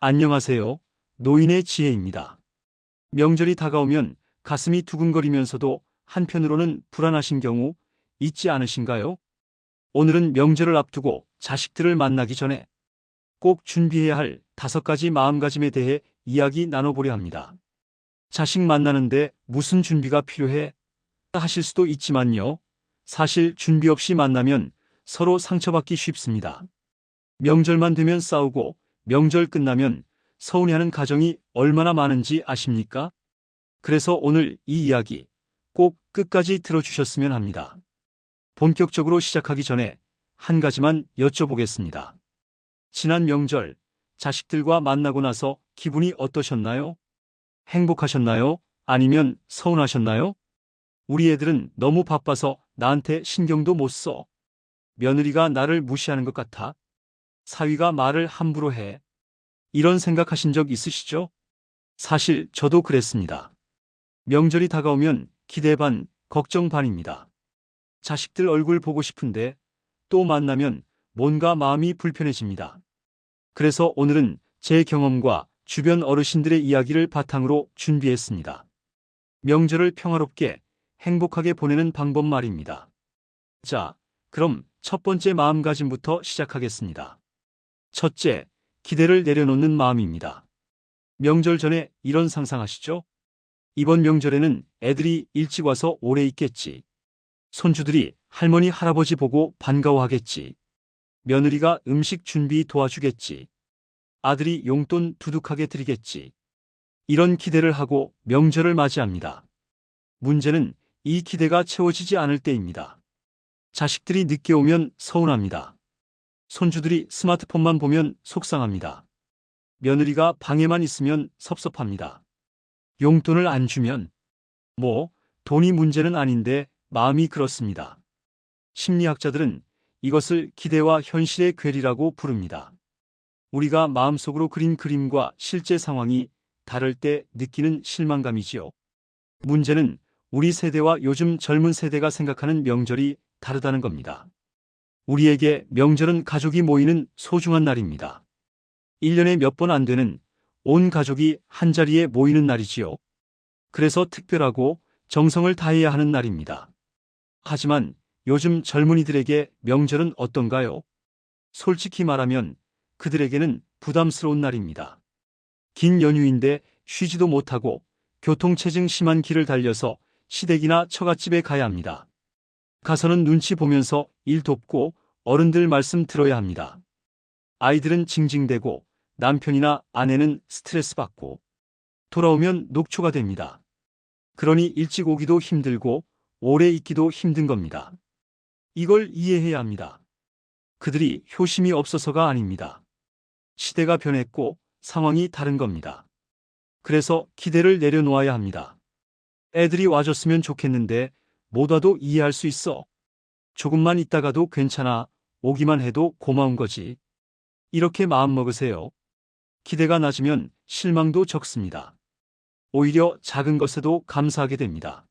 안녕하세요. 노인의 지혜입니다. 명절이 다가오면 가슴이 두근거리면서도 한편으로는 불안하신 경우 있지 않으신가요? 오늘은 명절을 앞두고 자식들을 만나기 전에 꼭 준비해야 할 5가지 마음가짐에 대해 이야기 나눠보려 합니다. 자식 만나는데 무슨 준비가 필요해? 하실 수도 있지만요. 사실 준비 없이 만나면 서로 상처받기 쉽습니다. 명절만 되면 싸우고 명절 끝나면 서운해하는 가정이 얼마나 많은지 아십니까? 그래서 오늘 이 이야기 꼭 끝까지 들어주셨으면 합니다. 본격적으로 시작하기 전에 한 가지만 여쭤보겠습니다. 지난 명절 자식들과 만나고 나서 기분이 어떠셨나요? 행복하셨나요? 아니면 서운하셨나요? 우리 애들은 너무 바빠서 나한테 신경도 못 써. 며느리가 나를 무시하는 것 같아. 사위가 말을 함부로 해. 이런 생각하신 적 있으시죠? 사실 저도 그랬습니다. 명절이 다가오면 기대 반, 걱정 반입니다. 자식들 얼굴 보고 싶은데 또 만나면 뭔가 마음이 불편해집니다. 그래서 오늘은 제 경험과 주변 어르신들의 이야기를 바탕으로 준비했습니다. 명절을 평화롭게 행복하게 보내는 방법 말입니다. 자, 그럼 첫 번째 마음가짐부터 시작하겠습니다. 첫째, 기대를 내려놓는 마음입니다. 명절 전에 이런 상상하시죠? 이번 명절에는 애들이 일찍 와서 오래 있겠지. 손주들이 할머니, 할아버지 보고 반가워하겠지. 며느리가 음식 준비 도와주겠지. 아들이 용돈 두둑하게 드리겠지. 이런 기대를 하고 명절을 맞이합니다. 문제는 이 기대가 채워지지 않을 때입니다. 자식들이 늦게 오면 서운합니다. 손주들이 스마트폰만 보면 속상합니다. 며느리가 방에만 있으면 섭섭합니다. 용돈을 안 주면 돈이 문제는 아닌데 마음이 그렇습니다. 심리학자들은 이것을 기대와 현실의 괴리라고 부릅니다. 우리가 마음속으로 그린 그림과 실제 상황이 다를 때 느끼는 실망감이지요. 문제는 우리 세대와 요즘 젊은 세대가 생각하는 명절이 다르다는 겁니다. 우리에게 명절은 가족이 모이는 소중한 날입니다. 1년에 몇 번 안 되는 온 가족이 한자리에 모이는 날이지요. 그래서 특별하고 정성을 다해야 하는 날입니다. 하지만 요즘 젊은이들에게 명절은 어떤가요? 솔직히 말하면 그들에게는 부담스러운 날입니다. 긴 연휴인데 쉬지도 못하고 교통체증 심한 길을 달려서 시댁이나 처갓집에 가야 합니다. 가서는 눈치 보면서 일 돕고 어른들 말씀 들어야 합니다. 아이들은 징징대고 남편이나 아내는 스트레스 받고 돌아오면 녹초가 됩니다. 그러니 일찍 오기도 힘들고 오래 있기도 힘든 겁니다. 이걸 이해해야 합니다. 그들이 효심이 없어서가 아닙니다. 시대가 변했고 상황이 다른 겁니다. 그래서 기대를 내려놓아야 합니다. 애들이 와줬으면 좋겠는데 못 와도 이해할 수 있어. 조금만 있다가도 괜찮아. 오기만 해도 고마운 거지. 이렇게 마음 먹으세요. 기대가 낮으면 실망도 적습니다. 오히려 작은 것에도 감사하게 됩니다.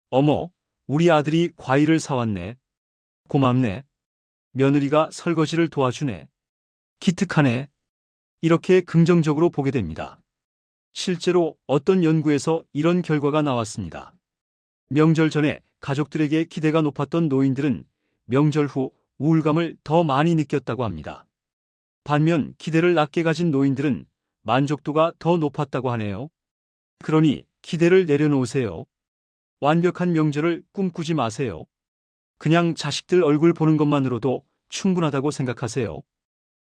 어머, 우리 아들이 과일을 사왔네. 고맙네. 며느리가 설거지를 도와주네. 기특하네. 이렇게 긍정적으로 보게 됩니다. 실제로 어떤 연구에서 이런 결과가 나왔습니다. 명절 전에 가족들에게 기대가 높았던 노인들은 명절 후 우울감을 더 많이 느꼈다고 합니다. 반면 기대를 낮게 가진 노인들은 만족도가 더 높았다고 하네요. 그러니 기대를 내려놓으세요. 완벽한 명절을 꿈꾸지 마세요. 그냥 자식들 얼굴 보는 것만으로도 충분하다고 생각하세요.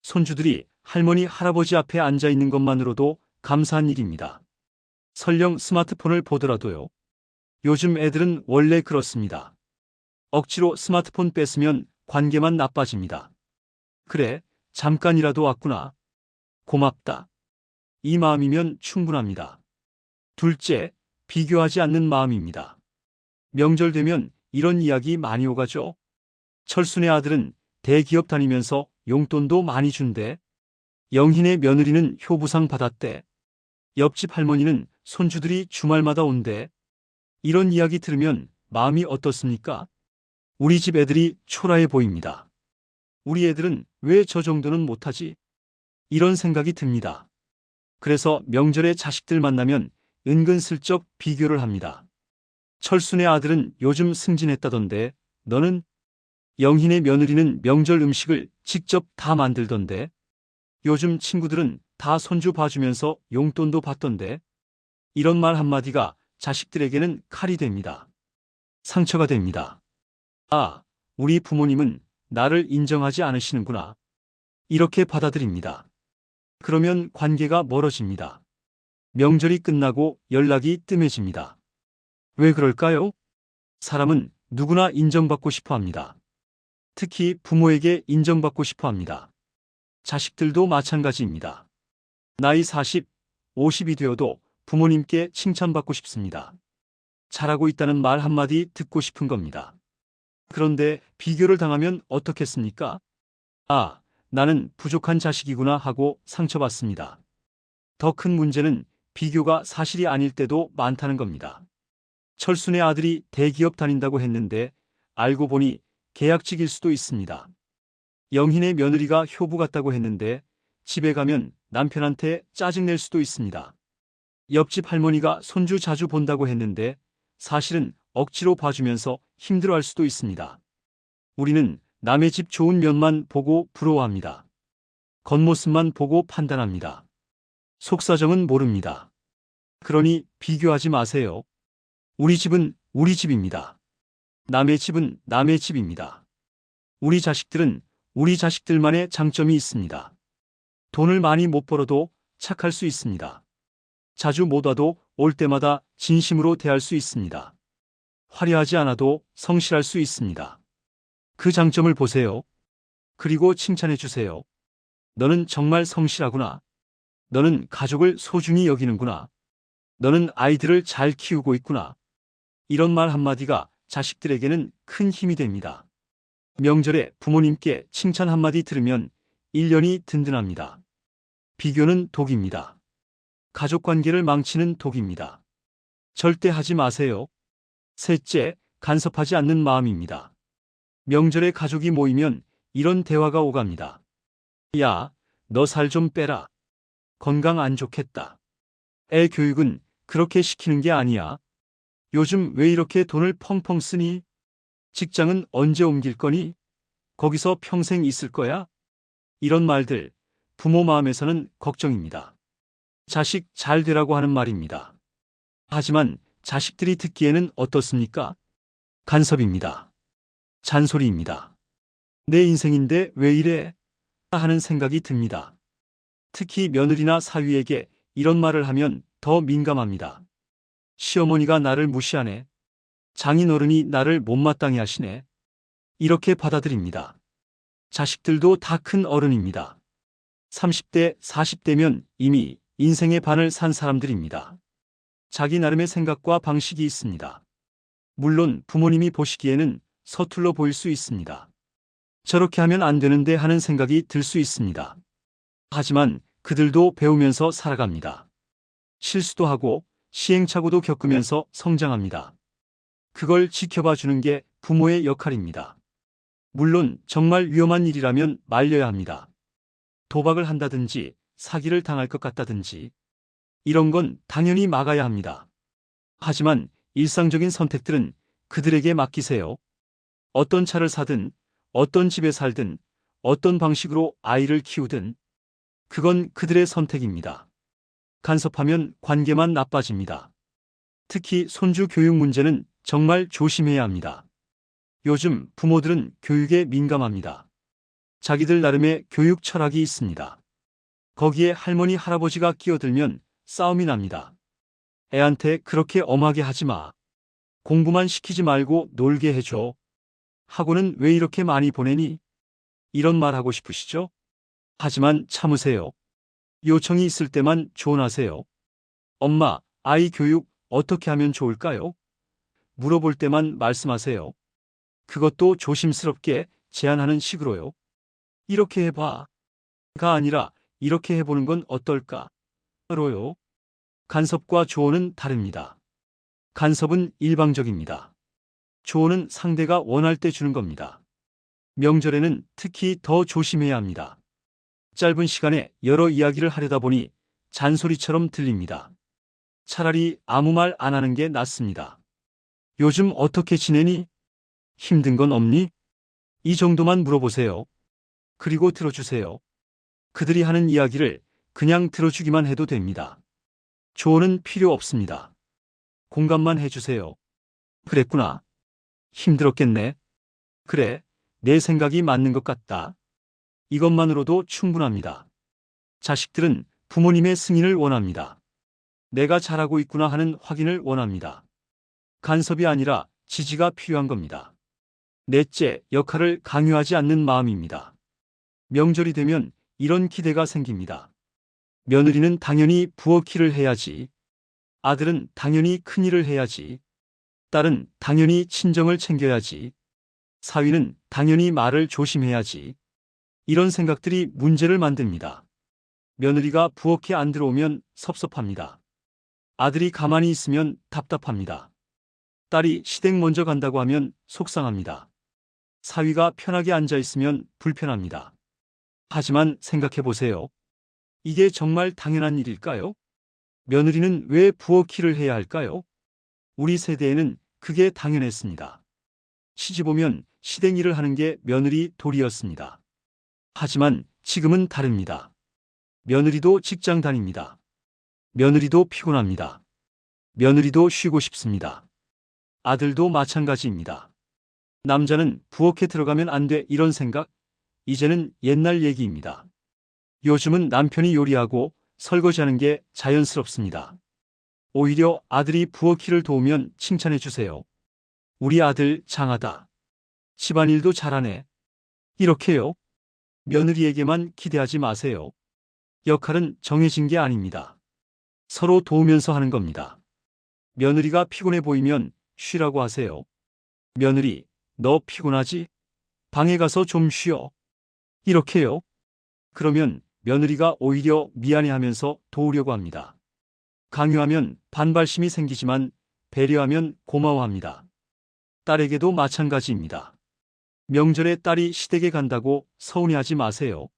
손주들이 할머니, 할아버지 앞에 앉아 있는 것만으로도 감사한 일입니다. 설령 스마트폰을 보더라도요. 요즘 애들은 원래 그렇습니다. 억지로 스마트폰 뺏으면 관계만 나빠집니다. 그래, 잠깐이라도 왔구나. 고맙다. 이 마음이면 충분합니다. 둘째, 비교하지 않는 마음입니다. 명절 되면 이런 이야기 많이 오가죠. 철순의 아들은 대기업 다니면서 용돈도 많이 준대. 영희네 며느리는 효부상 받았대. 옆집 할머니는 손주들이 주말마다 온대. 이런 이야기 들으면 마음이 어떻습니까? 우리 집 애들이 초라해 보입니다. 우리 애들은 왜 저 정도는 못하지? 이런 생각이 듭니다. 그래서 명절에 자식들 만나면 은근슬쩍 비교를 합니다. 철순의 아들은 요즘 승진했다던데 너는? 영희네 며느리는 명절 음식을 직접 다 만들던데 요즘 친구들은 다 손주 봐주면서 용돈도 받던데 이런 말 한마디가 자식들에게는 칼이 됩니다. 상처가 됩니다. 아, 우리 부모님은 나를 인정하지 않으시는구나. 이렇게 받아들입니다. 그러면 관계가 멀어집니다. 명절이 끝나고 연락이 뜸해집니다. 왜 그럴까요? 사람은 누구나 인정받고 싶어 합니다. 특히 부모에게 인정받고 싶어 합니다. 자식들도 마찬가지입니다. 나이 40, 50이 되어도 부모님께 칭찬받고 싶습니다. 잘하고 있다는 말 한마디 듣고 싶은 겁니다. 그런데 비교를 당하면 어떻겠습니까? 아, 나는 부족한 자식이구나 하고 상처받습니다. 더 큰 문제는 비교가 사실이 아닐 때도 많다는 겁니다. 철순의 아들이 대기업 다닌다고 했는데 알고 보니 계약직일 수도 있습니다. 영희네 며느리가 효부 같다고 했는데 집에 가면 남편한테 짜증낼 수도 있습니다. 옆집 할머니가 손주 자주 본다고 했는데 사실은 억지로 봐주면서 힘들어할 수도 있습니다. 우리는 남의 집 좋은 면만 보고 부러워합니다. 겉모습만 보고 판단합니다. 속사정은 모릅니다. 그러니 비교하지 마세요. 우리 집은 우리 집입니다. 남의 집은 남의 집입니다. 우리 자식들은 우리 자식들만의 장점이 있습니다. 돈을 많이 못 벌어도 착할 수 있습니다. 자주 못 와도 올 때마다 진심으로 대할 수 있습니다. 화려하지 않아도 성실할 수 있습니다. 그 장점을 보세요. 그리고 칭찬해 주세요. 너는 정말 성실하구나. 너는 가족을 소중히 여기는구나. 너는 아이들을 잘 키우고 있구나. 이런 말 한마디가 자식들에게는 큰 힘이 됩니다. 명절에 부모님께 칭찬 한마디 들으면 1년이 든든합니다. 비교는 독입니다. 가족관계를 망치는 독입니다. 절대 하지 마세요. 셋째, 간섭하지 않는 마음입니다. 명절에 가족이 모이면 이런 대화가 오갑니다. 야, 너 살 좀 빼라. 건강 안 좋겠다. 애 교육은 그렇게 시키는 게 아니야. 요즘 왜 이렇게 돈을 펑펑 쓰니? 직장은 언제 옮길 거니? 거기서 평생 있을 거야? 이런 말들, 부모 마음에서는 걱정입니다. 자식 잘 되라고 하는 말입니다. 하지만 자식들이 듣기에는 어떻습니까? 간섭입니다. 잔소리입니다. 내 인생인데 왜 이래? 하는 생각이 듭니다. 특히 며느리나 사위에게 이런 말을 하면 더 민감합니다. 시어머니가 나를 무시하네. 장인어른이 나를 못마땅해 하시네. 이렇게 받아들입니다. 자식들도 다 큰 어른입니다. 30대, 40대면 이미 인생의 반을 산 사람들입니다. 자기 나름의 생각과 방식이 있습니다. 물론 부모님이 보시기에는 서툴러 보일 수 있습니다. 저렇게 하면 안 되는데 하는 생각이 들 수 있습니다. 하지만 그들도 배우면서 살아갑니다. 실수도 하고 시행착오도 겪으면서 성장합니다. 그걸 지켜봐 주는 게 부모의 역할입니다. 물론 정말 위험한 일이라면 말려야 합니다. 도박을 한다든지 사기를 당할 것 같다든지 이런 건 당연히 막아야 합니다. 하지만 일상적인 선택들은 그들에게 맡기세요. 어떤 차를 사든 어떤 집에 살든 어떤 방식으로 아이를 키우든 그건 그들의 선택입니다. 간섭하면 관계만 나빠집니다. 특히 손주 교육 문제는 정말 조심해야 합니다. 요즘 부모들은 교육에 민감합니다. 자기들 나름의 교육 철학이 있습니다. 거기에 할머니, 할아버지가 끼어들면 싸움이 납니다. 애한테 그렇게 엄하게 하지 마. 공부만 시키지 말고 놀게 해줘. 학원은 왜 이렇게 많이 보내니? 이런 말 하고 싶으시죠? 하지만 참으세요. 요청이 있을 때만 조언하세요. 엄마, 아이 교육 어떻게 하면 좋을까요? 물어볼 때만 말씀하세요. 그것도 조심스럽게 제안하는 식으로요. 이렇게 해봐. 가 아니라 이렇게 해보는 건 어떨까? 로요. 간섭과 조언은 다릅니다. 간섭은 일방적입니다. 조언은 상대가 원할 때 주는 겁니다. 명절에는 특히 더 조심해야 합니다. 짧은 시간에 여러 이야기를 하려다 보니 잔소리처럼 들립니다. 차라리 아무 말 안 하는 게 낫습니다. 요즘 어떻게 지내니? 힘든 건 없니? 이 정도만 물어보세요. 그리고 들어주세요. 그들이 하는 이야기를 그냥 들어주기만 해도 됩니다. 조언은 필요 없습니다. 공감만 해주세요. 그랬구나. 힘들었겠네. 그래, 내 생각이 맞는 것 같다. 이것만으로도 충분합니다. 자식들은 부모님의 승인을 원합니다. 내가 잘하고 있구나 하는 확인을 원합니다. 간섭이 아니라 지지가 필요한 겁니다. 넷째, 역할을 강요하지 않는 마음입니다. 명절이 되면 이런 기대가 생깁니다. 며느리는 당연히 부엌일을 해야지. 아들은 당연히 큰일을 해야지. 딸은 당연히 친정을 챙겨야지. 사위는 당연히 말을 조심해야지. 이런 생각들이 문제를 만듭니다. 며느리가 부엌에 안 들어오면 섭섭합니다. 아들이 가만히 있으면 답답합니다. 딸이 시댁 먼저 간다고 하면 속상합니다. 사위가 편하게 앉아 있으면 불편합니다. 하지만 생각해 보세요. 이게 정말 당연한 일일까요? 며느리는 왜 부엌일을 해야 할까요? 우리 세대에는 그게 당연했습니다. 시집 오면 시댁 일을 하는 게 며느리 도리였습니다. 하지만 지금은 다릅니다. 며느리도 직장 다닙니다. 며느리도 피곤합니다. 며느리도 쉬고 싶습니다. 아들도 마찬가지입니다. 남자는 부엌에 들어가면 안 돼 이런 생각, 이제는 옛날 얘기입니다. 요즘은 남편이 요리하고 설거지하는 게 자연스럽습니다. 오히려 아들이 부엌일을 도우면 칭찬해 주세요. 우리 아들 장하다. 집안일도 잘하네. 이렇게요. 며느리에게만 기대하지 마세요. 역할은 정해진 게 아닙니다. 서로 도우면서 하는 겁니다. 며느리가 피곤해 보이면 쉬라고 하세요. 며느리, 너 피곤하지? 방에 가서 좀 쉬어. 이렇게요. 그러면 며느리가 오히려 미안해하면서 도우려고 합니다. 강요하면 반발심이 생기지만 배려하면 고마워합니다. 딸에게도 마찬가지입니다. 명절에 딸이 시댁에 간다고 서운해하지 마세요.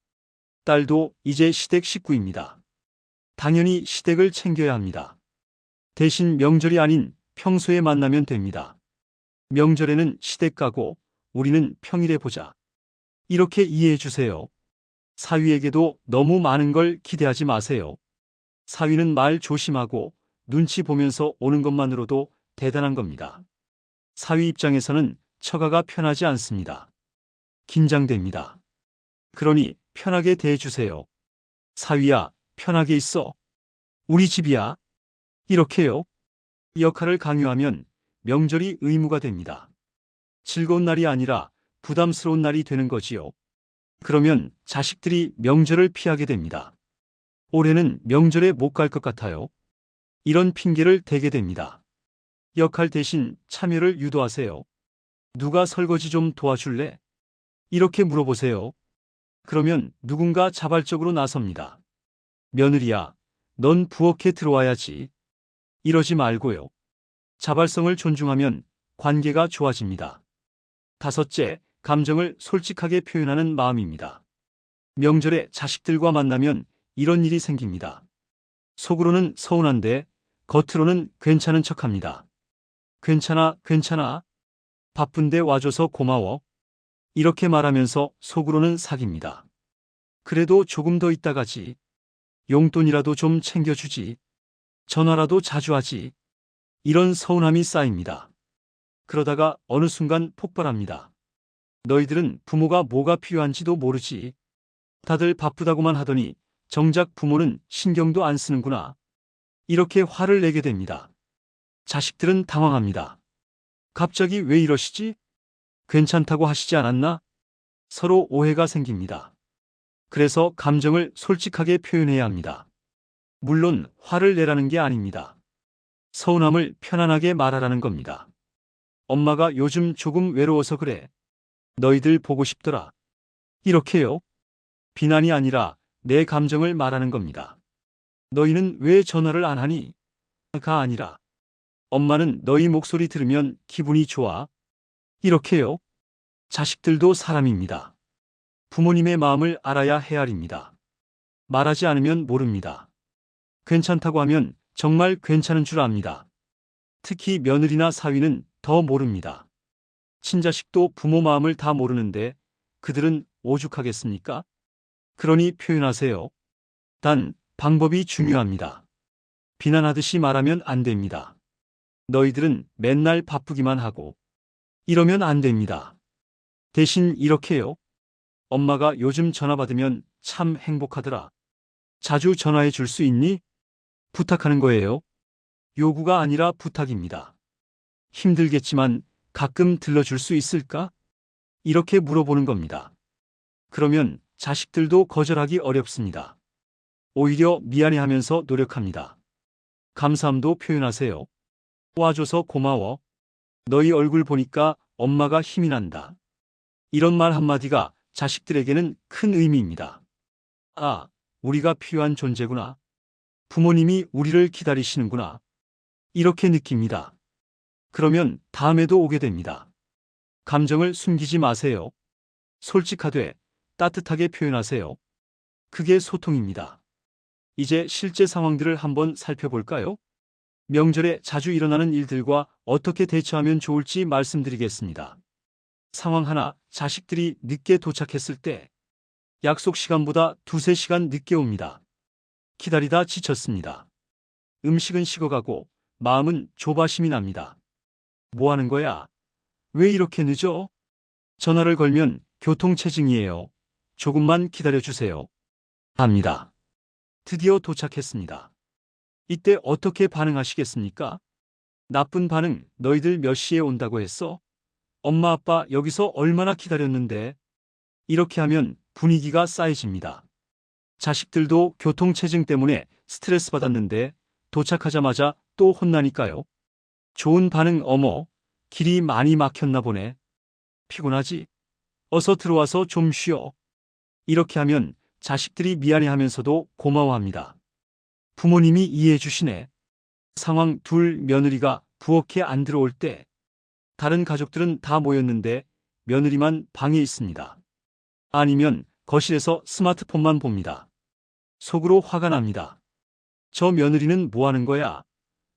딸도 이제 시댁 식구입니다. 당연히 시댁을 챙겨야 합니다. 대신 명절이 아닌 평소에 만나면 됩니다. 명절에는 시댁 가고 우리는 평일에 보자. 이렇게 이해해 주세요. 사위에게도 너무 많은 걸 기대하지 마세요. 사위는 말 조심하고 눈치 보면서 오는 것만으로도 대단한 겁니다. 사위 입장에서는 처가가 편하지 않습니다. 긴장됩니다. 그러니 편하게 대해주세요. 사위야, 편하게 있어. 우리 집이야. 이렇게요. 역할을 강요하면 명절이 의무가 됩니다. 즐거운 날이 아니라 부담스러운 날이 되는 거지요. 그러면 자식들이 명절을 피하게 됩니다. 올해는 명절에 못 갈 것 같아요. 이런 핑계를 대게 됩니다. 역할 대신 참여를 유도하세요. 누가 설거지 좀 도와줄래? 이렇게 물어보세요. 그러면 누군가 자발적으로 나섭니다. 며느리야, 넌 부엌에 들어와야지. 이러지 말고요. 자발성을 존중하면 관계가 좋아집니다. 다섯째, 감정을 솔직하게 표현하는 마음입니다. 명절에 자식들과 만나면 이런 일이 생깁니다. 속으로는 서운한데 겉으로는 괜찮은 척합니다. 괜찮아, 괜찮아. 바쁜데 와줘서 고마워. 이렇게 말하면서 속으로는 사깁니다. 그래도 조금 더 있다 가지. 용돈이라도 좀 챙겨주지. 전화라도 자주 하지. 이런 서운함이 쌓입니다. 그러다가 어느 순간 폭발합니다. 너희들은 부모가 뭐가 필요한지도 모르지. 다들 바쁘다고만 하더니 정작 부모는 신경도 안 쓰는구나. 이렇게 화를 내게 됩니다. 자식들은 당황합니다. 갑자기 왜 이러시지? 괜찮다고 하시지 않았나? 서로 오해가 생깁니다. 그래서 감정을 솔직하게 표현해야 합니다. 물론 화를 내라는 게 아닙니다. 서운함을 편안하게 말하라는 겁니다. 엄마가 요즘 조금 외로워서 그래. 너희들 보고 싶더라. 이렇게요. 비난이 아니라 내 감정을 말하는 겁니다. 너희는 왜 전화를 안 하니? 가 아니라 엄마는 너희 목소리 들으면 기분이 좋아. 이렇게요. 자식들도 사람입니다. 부모님의 마음을 알아야 헤아립니다. 말하지 않으면 모릅니다. 괜찮다고 하면 정말 괜찮은 줄 압니다. 특히 며느리나 사위는 더 모릅니다. 친자식도 부모 마음을 다 모르는데 그들은 오죽하겠습니까? 그러니 표현하세요. 단, 방법이 중요합니다. 비난하듯이 말하면 안 됩니다. 너희들은 맨날 바쁘기만 하고 이러면 안 됩니다. 대신 이렇게요. 엄마가 요즘 전화 받으면 참 행복하더라. 자주 전화해 줄 수 있니? 부탁하는 거예요. 요구가 아니라 부탁입니다. 힘들겠지만 가끔 들러줄 수 있을까? 이렇게 물어보는 겁니다. 그러면 자식들도 거절하기 어렵습니다. 오히려 미안해하면서 노력합니다. 감사함도 표현하세요. 와줘서 고마워. 너희 얼굴 보니까 엄마가 힘이 난다. 이런 말 한마디가 자식들에게는 큰 의미입니다. 아, 우리가 필요한 존재구나. 부모님이 우리를 기다리시는구나. 이렇게 느낍니다. 그러면 다음에도 오게 됩니다. 감정을 숨기지 마세요. 솔직하되 따뜻하게 표현하세요. 그게 소통입니다. 이제 실제 상황들을 한번 살펴볼까요? 명절에 자주 일어나는 일들과 어떻게 대처하면 좋을지 말씀드리겠습니다. 상황 하나, 자식들이 늦게 도착했을 때 약속 시간보다 두세 시간 늦게 옵니다. 기다리다 지쳤습니다. 음식은 식어가고 마음은 조바심이 납니다. 뭐 하는 거야? 왜 이렇게 늦어? 전화를 걸면 교통체증이에요. 조금만 기다려주세요. 합니다. 드디어 도착했습니다. 이때 어떻게 반응하시겠습니까? 나쁜 반응, 너희들 몇 시에 온다고 했어? 엄마 아빠 여기서 얼마나 기다렸는데? 이렇게 하면 분위기가 싸해집니다. 자식들도 교통체증 때문에 스트레스 받았는데 도착하자마자 또 혼나니까요. 좋은 반응, 어머, 길이 많이 막혔나 보네. 피곤하지? 어서 들어와서 좀 쉬어. 이렇게 하면 자식들이 미안해하면서도 고마워합니다. 부모님이 이해해 주시네. 상황 둘, 며느리가 부엌에 안 들어올 때 다른 가족들은 다 모였는데 며느리만 방에 있습니다. 아니면 거실에서 스마트폰만 봅니다. 속으로 화가 납니다. 저 며느리는 뭐 하는 거야?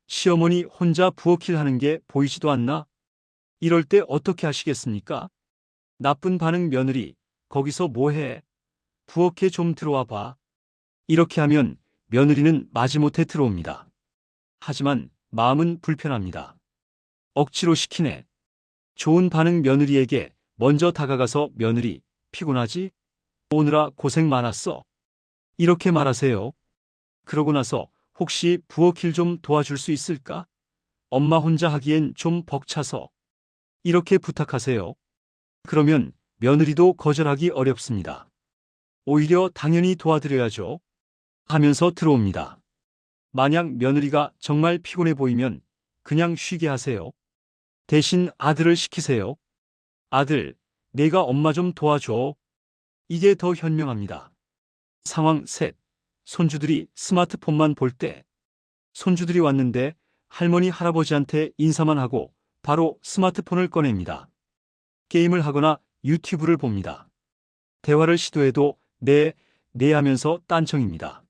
시어머니 혼자 부엌일 하는 게 보이지도 않나? 이럴 때 어떻게 하시겠습니까? 나쁜 반응, 며느리, 거기서 뭐 해? 부엌에 좀 들어와 봐. 이렇게 하면 며느리는 마지못해 들어옵니다. 하지만 마음은 불편합니다. 억지로 시키네. 좋은 반응, 며느리에게 먼저 다가가서 며느리, 피곤하지? 오느라 고생 많았어. 이렇게 말하세요. 그러고 나서 혹시 부엌일 좀 도와줄 수 있을까? 엄마 혼자 하기엔 좀 벅차서. 이렇게 부탁하세요. 그러면 며느리도 거절하기 어렵습니다. 오히려 당연히 도와드려야죠. 하면서 들어옵니다. 만약 며느리가 정말 피곤해 보이면 그냥 쉬게 하세요. 대신 아들을 시키세요. 아들, 내가 엄마 좀 도와줘. 이게 더 현명합니다. 상황 셋. 손주들이 스마트폰만 볼 때. 손주들이 왔는데 할머니, 할아버지한테 인사만 하고 바로 스마트폰을 꺼냅니다. 게임을 하거나 유튜브를 봅니다. 대화를 시도해도 네 하면서 딴청입니다.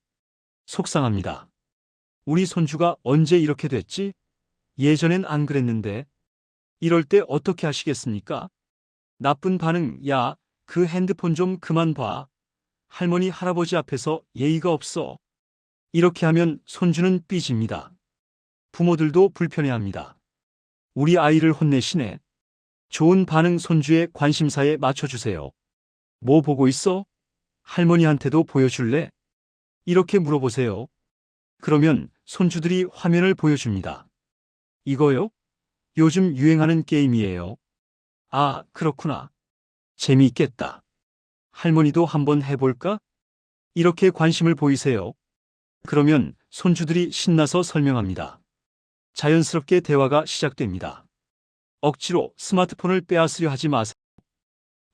속상합니다. 우리 손주가 언제 이렇게 됐지? 예전엔 안 그랬는데. 이럴 때 어떻게 하시겠습니까? 나쁜 반응, 야, 그 핸드폰 좀 그만 봐. 할머니, 할아버지 앞에서 예의가 없어. 이렇게 하면 손주는 삐집니다. 부모들도 불편해합니다. 우리 아이를 혼내시네. 좋은 반응, 손주의 관심사에 맞춰주세요. 뭐 보고 있어? 할머니한테도 보여줄래? 이렇게 물어보세요. 그러면 손주들이 화면을 보여줍니다. 이거요? 요즘 유행하는 게임이에요. 아, 그렇구나. 재미있겠다. 할머니도 한번 해볼까? 이렇게 관심을 보이세요. 그러면 손주들이 신나서 설명합니다. 자연스럽게 대화가 시작됩니다. 억지로 스마트폰을 빼앗으려 하지 마세요.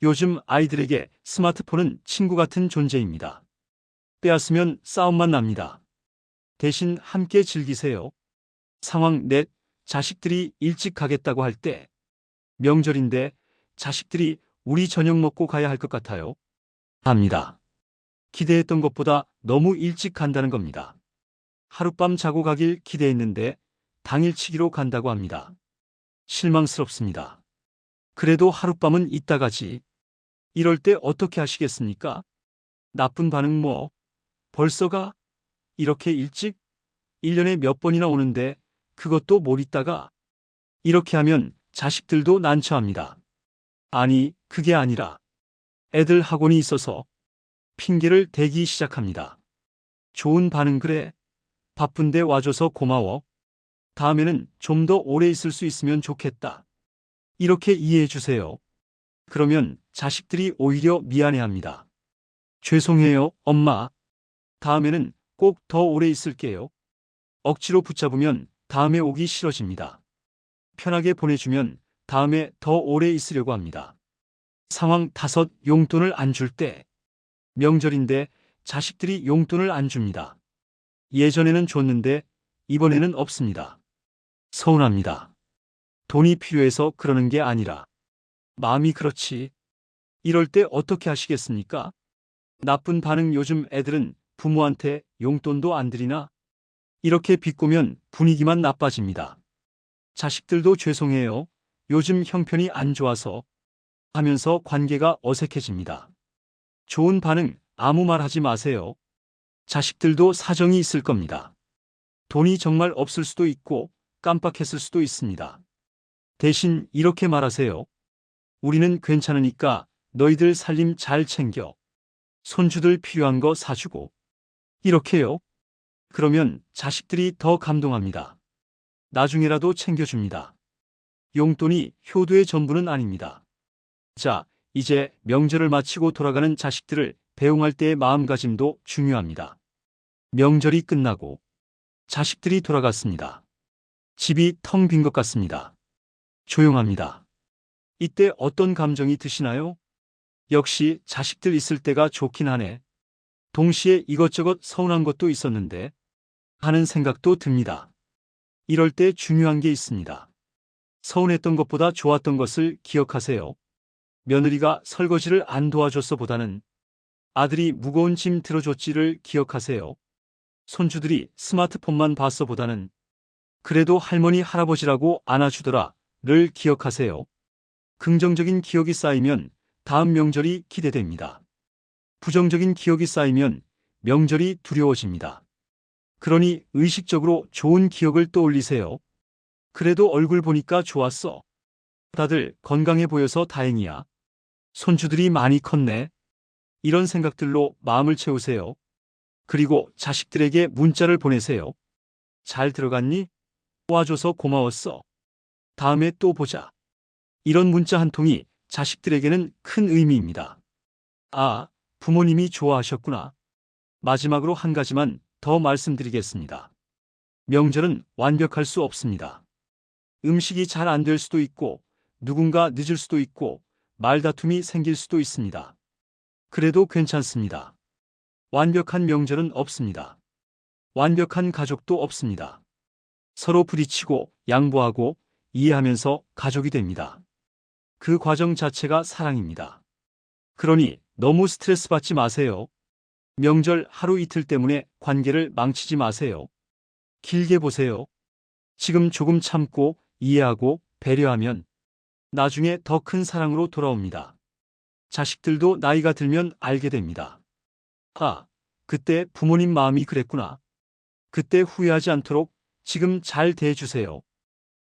요즘 아이들에게 스마트폰은 친구 같은 존재입니다. 빼앗으면 싸움만 납니다. 대신 함께 즐기세요. 상황 넷. 자식들이 일찍 가겠다고 할 때. 명절인데 자식들이 우리 저녁 먹고 가야 할 것 같아요. 합니다. 기대했던 것보다 너무 일찍 간다는 겁니다. 하룻밤 자고 가길 기대했는데 당일치기로 간다고 합니다. 실망스럽습니다. 그래도 하룻밤은 있다 가지. 이럴 때 어떻게 하시겠습니까? 나쁜 반응 뭐? 벌써 가? 이렇게 일찍? 1년에 몇 번이나 오는데 그것도 못 있다가? 이렇게 하면 자식들도 난처합니다. 아니, 그게 아니라 애들 학원이 있어서 핑계를 대기 시작합니다. 좋은 반응 그래. 바쁜데 와줘서 고마워. 다음에는 좀 더 오래 있을 수 있으면 좋겠다. 이렇게 이해해 주세요. 그러면 자식들이 오히려 미안해합니다. 죄송해요, 엄마. 다음에는 꼭 더 오래 있을게요. 억지로 붙잡으면 다음에 오기 싫어집니다. 편하게 보내주면 다음에 더 오래 있으려고 합니다. 상황 5. 용돈을 안 줄 때. 명절인데 자식들이 용돈을 안 줍니다. 예전에는 줬는데 이번에는 없습니다. 서운합니다. 돈이 필요해서 그러는 게 아니라 마음이 그렇지. 이럴 때 어떻게 하시겠습니까? 나쁜 반응 요즘 애들은 부모한테 용돈도 안 드리나? 이렇게 비꼬면 분위기만 나빠집니다. 자식들도 죄송해요. 요즘 형편이 안 좋아서 하면서 관계가 어색해집니다. 좋은 반응 아무 말 하지 마세요. 자식들도 사정이 있을 겁니다. 돈이 정말 없을 수도 있고 깜빡했을 수도 있습니다. 대신 이렇게 말하세요. 우리는 괜찮으니까 너희들 살림 잘 챙겨. 손주들 필요한 거 사주고. 이렇게요. 그러면 자식들이 더 감동합니다. 나중에라도 챙겨줍니다. 용돈이 효도의 전부는 아닙니다. 자, 이제 명절을 마치고 돌아가는 자식들을 배웅할 때의 마음가짐도 중요합니다. 명절이 끝나고 자식들이 돌아갔습니다. 집이 텅 빈 것 같습니다. 조용합니다. 이때 어떤 감정이 드시나요? 역시 자식들 있을 때가 좋긴 하네. 동시에 이것저것 서운한 것도 있었는데 하는 생각도 듭니다. 이럴 때 중요한 게 있습니다. 서운했던 것보다 좋았던 것을 기억하세요. 며느리가 설거지를 안 도와줬어 보다는 아들이 무거운 짐 들어줬지를 기억하세요. 손주들이 스마트폰만 봤어 보다는 그래도 할머니 할아버지라고 안아주더라를 기억하세요. 긍정적인 기억이 쌓이면 다음 명절이 기대됩니다. 부정적인 기억이 쌓이면 명절이 두려워집니다. 그러니 의식적으로 좋은 기억을 떠올리세요. 그래도 얼굴 보니까 좋았어. 다들 건강해 보여서 다행이야. 손주들이 많이 컸네. 이런 생각들로 마음을 채우세요. 그리고 자식들에게 문자를 보내세요. 잘 들어갔니? 와줘서 고마웠어. 다음에 또 보자. 이런 문자 한 통이 자식들에게는 큰 의미입니다. 아, 부모님이 좋아하셨구나. 마지막으로 한 가지만 더 말씀드리겠습니다. 명절은 완벽할 수 없습니다. 음식이 잘 안 될 수도 있고, 누군가 늦을 수도 있고, 말다툼이 생길 수도 있습니다. 그래도 괜찮습니다. 완벽한 명절은 없습니다. 완벽한 가족도 없습니다. 서로 부딪히고 양보하고 이해하면서 가족이 됩니다. 그 과정 자체가 사랑입니다. 그러니 너무 스트레스 받지 마세요. 명절 하루 이틀 때문에 관계를 망치지 마세요. 길게 보세요. 지금 조금 참고 이해하고 배려하면 나중에 더 큰 사랑으로 돌아옵니다. 자식들도 나이가 들면 알게 됩니다. 아, 그때 부모님 마음이 그랬구나. 그때 후회하지 않도록 지금 잘 대해주세요.